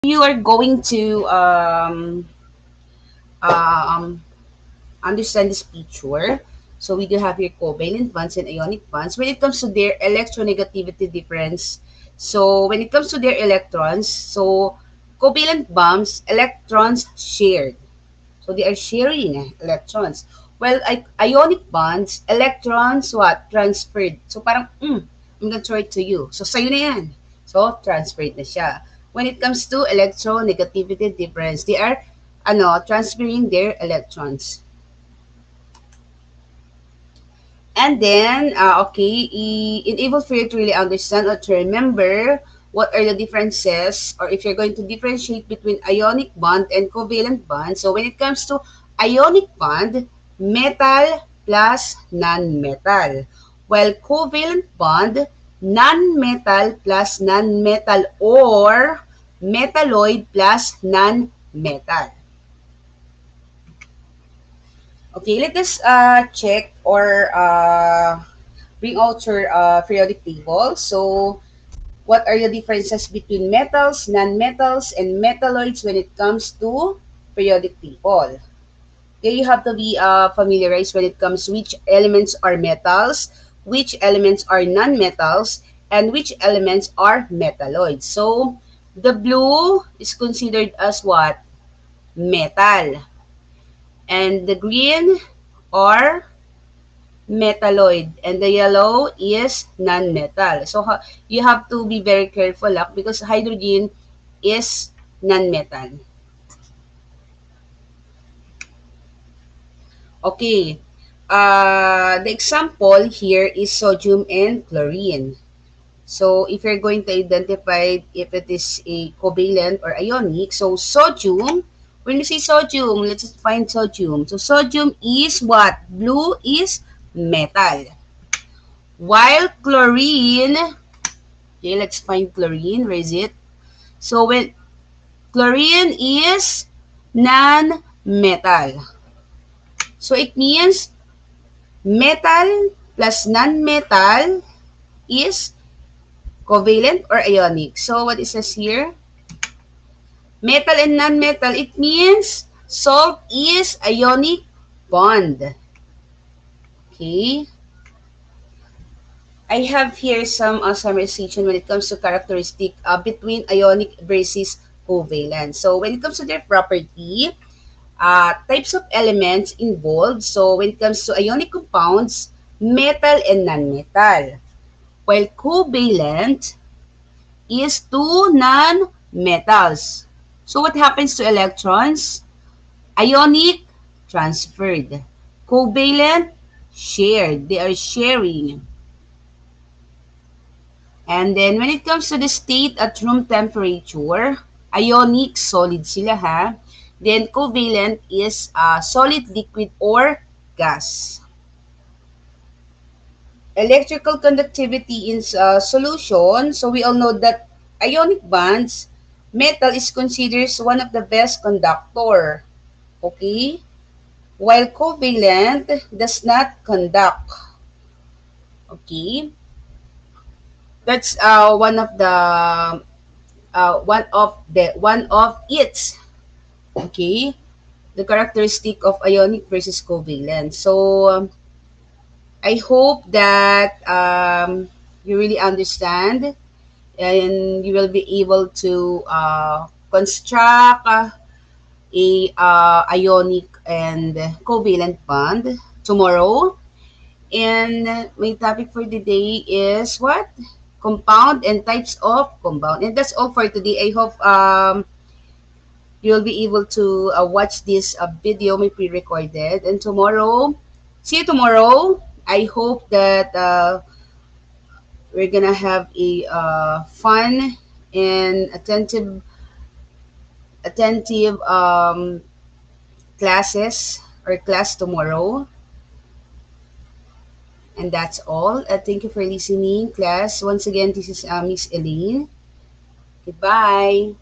You are going to um, understand this picture. So we do have here covalent bonds and ionic bonds. When it comes to their electronegativity difference, so when it comes to their electrons, so covalent bonds, electrons shared. So they are sharing electrons. Well, ionic bonds, electrons what? Transferred. So parang, I'm gonna throw it to you. So sa'yo na yan. So transferred na siya. When it comes to electronegativity difference, they are transferring their electrons. And then, okay, enable for you to really understand or to remember what are the differences, or if you're going to differentiate between ionic bond and covalent bond. So when it comes to ionic bond, metal plus non-metal. While covalent bond, non-metal plus non-metal or metalloid plus non-metal. Okay, let us check or bring out your periodic table. So, what are the differences between metals, non-metals, and metalloids when it comes to periodic table? Okay, you have to be familiarized when it comes to which elements are metals, which elements are non-metals, and which elements are metalloids. So, the blue is considered as what? Metal. And the green are metalloid, and the yellow is non-metal. So you have to be very careful because hydrogen is non-metal. Okay. The example here is sodium and chlorine. So if you're going to identify if it is a covalent or ionic, so sodium, when we say sodium, let's find sodium. So sodium is what? Blue is metal. While chlorine, okay, let's find chlorine. Where is it? So when chlorine is non-metal. So it means metal plus non-metal is covalent or ionic. So what it says here? Metal and non-metal, it means salt is ionic bond. Okay. I have here some summarization when it comes to characteristic between ionic versus covalent. So when it comes to their property, types of elements involved. So when it comes to ionic compounds, metal and non-metal. While covalent is two non-metals. So what happens to electrons? Ionic, transferred. Covalent, shared. They are sharing. And then, when it comes to the state at room temperature, ionic, solid sila ha. Then, covalent is solid, liquid, or gas. Electrical conductivity in solution. So, we all know that ionic bonds, metal is considered one of the best conductor. Okay? While covalent does not conduct. Okay? That's one of its, okay, the characteristic of ionic versus covalent. So I hope that you really understand and you will be able to construct a ionic and covalent bond tomorrow. And my topic for the day is what? Compound and types of compound. And that's all for today. I hope you'll be able to watch this video, my pre-recorded. And tomorrow, see you tomorrow. I hope that we're gonna have a fun and attentive classes or class tomorrow. And that's all. Thank you for listening, class. Once again, this is Miss Elaine. Goodbye.